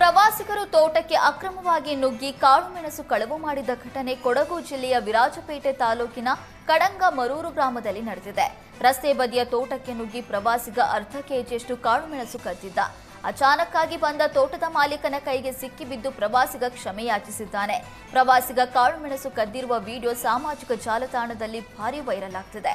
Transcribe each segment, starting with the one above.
ಪ್ರವಾಸಿಗರು ತೋಟಕ್ಕೆ ಅಕ್ರಮವಾಗಿ ನುಗ್ಗಿ ಕಾಳುಮೆಣಸು ಕಳವು ಮಾಡಿದ ಘಟನೆ ಕೊಡಗು ಜಿಲ್ಲೆಯ ವಿರಾಜಪೇಟೆ ತಾಲೂಕಿನ ಕಡಂಗಮರೂರು ಗ್ರಾಮದಲ್ಲಿ ನಡೆದಿದೆ. ರಸ್ತೆ ಬದಿಯ ತೋಟಕ್ಕೆ ನುಗ್ಗಿ ಪ್ರವಾಸಿಗ ಅರ್ಧ ಕೆಜಿಯಷ್ಟು ಕಾಳುಮೆಣಸು ಕದ್ದಿದ್ದ. ಅಚಾನಕ್ಕಾಗಿ ಬಂದ ತೋಟದ ಮಾಲೀಕನ ಕೈಗೆ ಸಿಕ್ಕಿಬಿದ್ದು ಪ್ರವಾಸಿಗ ಕ್ಷಮೆಯಾಚಿಸಿದ್ದಾನೆ. ಪ್ರವಾಸಿಗ ಕಾಳುಮೆಣಸು ಕದ್ದಿರುವ ವಿಡಿಯೋ ಸಾಮಾಜಿಕ ಜಾಲತಾಣದಲ್ಲಿ ಭಾರೀ ವೈರಲ್ ಆಗ್ತಿದೆ.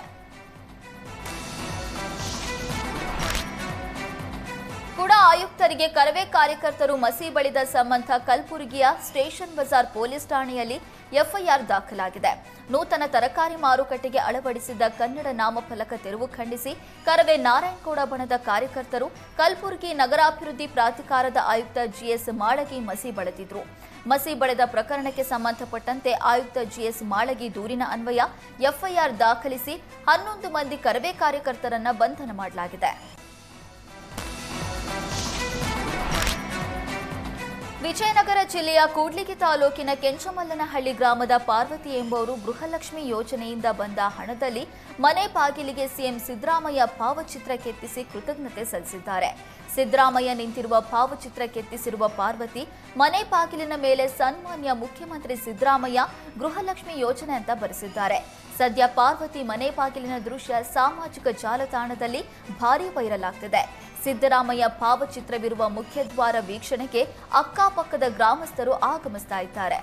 ಕೂಡ ಆಯುಕ್ತರಿಗೆ ಕರವೇ ಕಾರ್ಯಕರ್ತರು ಮಸಿ ಬಳಿದ ಸಂಬಂಧ ಕಲಬುರಗಿಯ ಸ್ಟೇಷನ್ ಬಜಾರ್ ಪೊಲೀಸ್ ಠಾಣೆಯಲ್ಲಿ ಎಫ್ಐಆರ್ ದಾಖಲಾಗಿದೆ. ನೂತನ ತರಕಾರಿ ಮಾರುಕಟ್ಟೆಗೆ ಅಳವಡಿಸಿದ್ದ ಕನ್ನಡ ನಾಮಫಲಕ ತೆರವು ಖಂಡಿಸಿ ಕರವೇ ನಾರಾಯಣಗೌಡ ಬಣದ ಕಾರ್ಯಕರ್ತರು ಕಲಬುರಗಿ ನಗರಾಭಿವೃದ್ಧಿ ಪ್ರಾಧಿಕಾರದ ಆಯುಕ್ತ ಜಿಎಸ್ ಮಾಳಗಿ ಮಸಿ ಬಳಿದಿದ್ರು. ಮಸಿ ಬಳಿದ ಪ್ರಕರಣಕ್ಕೆ ಸಂಬಂಧಪಟ್ಟಂತೆ ಆಯುಕ್ತ ಜಿಎಸ್ ಮಾಳಗಿ ದೂರಿನ ಅನ್ವಯ ಎಫ್ಐಆರ್ ದಾಖಲಿಸಿ 11 ಮಂದಿ ಕರವೇ ಕಾರ್ಯಕರ್ತರನ್ನ ಬಂಧನ ಮಾಡಲಾಗಿದೆ. ವಿಜಯನಗರ ಜಿಲ್ಲೆಯ ಕೂಡ್ಲಿಗಿ ತಾಲೂಕಿನ ಕೆಂಚಮಲ್ಲನಹಳ್ಳಿ ಗ್ರಾಮದ ಪಾರ್ವತಿ ಎಂಬುವರು ಗೃಹಲಕ್ಷ್ಮಿ ಯೋಜನೆಯಿಂದ ಬಂದ ಹಣದಲ್ಲಿ ಮನೆ ಬಾಗಿಲಿಗೆ ಸಿಎಂ ಸಿದ್ದರಾಮಯ್ಯ ಭಾವಚಿತ್ರ ಕೆತ್ತಿಸಿ ಕೃತಜ್ಞತೆ ಸಲ್ಲಿಸಿದ್ದಾರೆ. ಸಿದ್ದರಾಮಯ್ಯ ನಿಂತಿರುವ ಭಾವಚಿತ್ರ ಕೆತ್ತಿಸಿರುವ ಪಾರ್ವತಿ ಮನೆ ಬಾಗಿಲಿನ ಮೇಲೆ ಸನ್ಮಾನ್ಯ ಮುಖ್ಯಮಂತ್ರಿ ಸಿದ್ದರಾಮಯ್ಯ ಗೃಹಲಕ್ಷ್ಮಿ ಯೋಜನೆ ಅಂತ ಬರೆಸಿದ್ದಾರೆ. ಸದ್ಯ ಪಾರ್ವತಿ ಮನೆ ಬಾಗಿಲಿನ ದೃಶ್ಯ ಸಾಮಾಜಿಕ ಜಾಲತಾಣದಲ್ಲಿ ಭಾರೀ ವೈರಲ್ ಆಗ್ತಿದೆ. ಸಿದ್ದರಾಮಯ್ಯ ಭಾವಚಿತ್ರವಿರುವ ಮುಖ್ಯದ್ವಾರ ವೀಕ್ಷಣೆಗೆ ಅಕ್ಕಪಕ್ಕದ ಗ್ರಾಮಸ್ಥರು ಆಗಮಿಸ್ತಾ ಇದ್ದಾರೆ.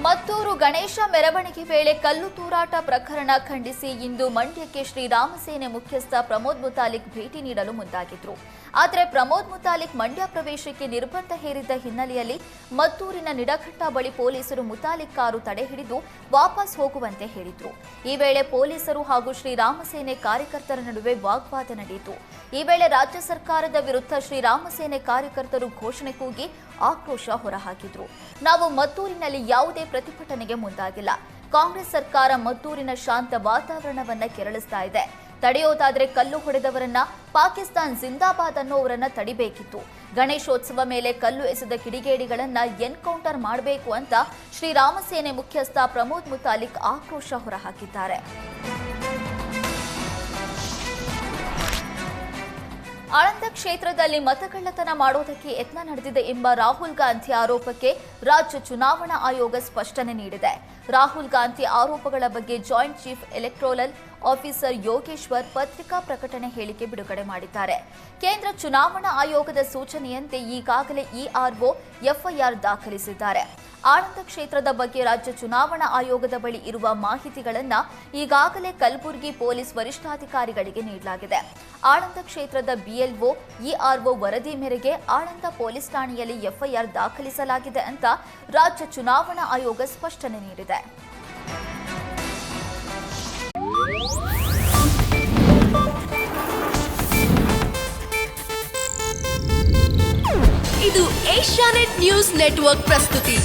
ಮತ್ತೂರು ಗಣೇಶ ಮೆರವಣಿಗೆ ವೇಳೆ ಕಲ್ಲು ತೂರಾಟ ಪ್ರಕರಣ ಖಂಡಿಸಿ ಇಂದು ಮಂಡ್ಯಕ್ಕೆ ಶ್ರೀರಾಮಸೇನೆ ಮುಖ್ಯಸ್ಥ ಪ್ರಮೋದ್ ಮುತಾಲಿಕ್ ಭೇಟಿ ನೀಡಲು ಮುಂದಾಗಿದ್ರು. ಆದರೆ ಪ್ರಮೋದ್ ಮುತಾಲಿಕ್ ಮಂಡ್ಯ ಪ್ರವೇಶಕ್ಕೆ ನಿರ್ಬಂಧ ಹೇರಿದ್ದ ಹಿನ್ನೆಲೆಯಲ್ಲಿ ಮತ್ತೂರಿನ ನಿಡಘಟ್ಟ ಬಳಿ ಪೊಲೀಸರು ಮುತಾಲಿಕ್ ಕಾರು ತಡೆ ಹಿಡಿದು ವಾಪಸ್ ಹೋಗುವಂತೆ ಹೇಳಿದ್ರು. ಈ ವೇಳೆ ಪೊಲೀಸರು ಹಾಗೂ ಶ್ರೀರಾಮಸೇನೆ ಕಾರ್ಯಕರ್ತರ ನಡುವೆ ವಾಗ್ವಾದ ನಡೆಯಿತು. ಈ ವೇಳೆ ರಾಜ್ಯ ಸರ್ಕಾರದ ವಿರುದ್ಧ ಶ್ರೀರಾಮಸೇನೆ ಕಾರ್ಯಕರ್ತರು ಘೋಷಣೆ ಕೂಗಿ ಆಕ್ರೋಶ ಹೊರಹಾಕಿದ್ರು. ನಾವು ಮತ್ತೂರಿನಲ್ಲಿ ಯಾವುದೇ ಪ್ರತಿಭಟನೆಗೆ ಮುಂದಾಗಿಲ್ಲ. ಕಾಂಗ್ರೆಸ್ ಸರ್ಕಾರ ಮತ್ತೂರಿನ ಶಾಂತ ವಾತಾವರಣವನ್ನ ಕೆರಳಿಸ್ತಾ ಇದೆ. ತಡೆಯೋದಾದ್ರೆ ಕಲ್ಲು ಹೊಡೆದವರನ್ನ ಪಾಕಿಸ್ತಾನ್ ಜಿಂದಾಬಾದ್ ಅನ್ನೋವರನ್ನ ತಡಿಬೇಕಿತ್ತು. ಗಣೇಶೋತ್ಸವ ಮೇಲೆ ಕಲ್ಲು ಎಸೆದ ಕಿಡಿಗೇಡಿಗಳನ್ನ ಎನ್ಕೌಂಟರ್ ಮಾಡಬೇಕು ಅಂತ ಶ್ರೀರಾಮಸೇನೆ ಮುಖ್ಯಸ್ಥ ಪ್ರಮೋದ್ ಮುತಾಲಿಕ್ ಆಕ್ರೋಶ ಹೊರಹಾಕಿದ್ದಾರೆ. ಆಳಂದ ಕ್ಷೇತ್ರದಲ್ಲಿ ಮತಕಳ್ಳತನ ಮಾಡೋದಕ್ಕೆ ಯತ್ನ ನಡೆದಿದೆ ಎಂಬ ರಾಹುಲ್ ಗಾಂಧಿ ಆರೋಪಕ್ಕೆ ರಾಜ್ಯ ಚುನಾವಣಾ ಆಯೋಗ ಸ್ಪಷ್ಟನೆ ನೀಡಿದೆ. ರಾಹುಲ್ ಗಾಂಧಿ ಆರೋಪಗಳ ಬಗ್ಗೆ joint chief electoral officer Yogeshwar ಪತ್ರಿಕಾ ಪ್ರಕಟಣೆ ಹೇಳಿಕೆ ಬಿಡುಗಡೆ ಮಾಡಿದ್ದಾರೆ. ಕೇಂದ್ರ ಚುನಾವಣಾ ಆಯೋಗದ ಸೂಚನೆಯಂತೆ ಈಗಾಗಲೇ ಇಆರ್ಒ ಎಫ್ಐಆರ್ ದಾಖಲಿಸಿದ್ದಾರೆ. ಆಳಂದ ಕ್ಷೇತ್ರದ ಬಗ್ಗೆ ರಾಜ್ಯ ಚುನಾವಣಾ ಆಯೋಗದ ಬಳಿ ಇರುವ ಮಾಹಿತಿಗಳನ್ನು ಈಗಾಗಲೇ ಕಲಬುರಗಿ ಪೊಲೀಸ್ ವರಿಷ್ಠಾಧಿಕಾರಿಗಳಿಗೆ ನೀಡಲಾಗಿದೆ. ಆಳಂದ ಕ್ಷೇತ್ರದ ಬಿಎಲ್ಒ ಇಆರ್ಒ ವರದಿ ಮೇರೆಗೆ ಆಳಂದ ಪೊಲೀಸ್ ಠಾಣೆಯಲ್ಲಿ ಎಫ್ಐಆರ್ ದಾಖಲಿಸಲಾಗಿದೆ ಅಂತ ರಾಜ್ಯ ಚುನಾವಣಾ ಆಯೋಗ ಸ್ಪಷ್ಟನೆ ನೀಡಿದೆ. ಇದು ಏಷ್ಯಾನೆಟ್ ನ್ಯೂಸ್ ನೆಟ್ವರ್ಕ್ ಪ್ರಸ್ತುತಿ.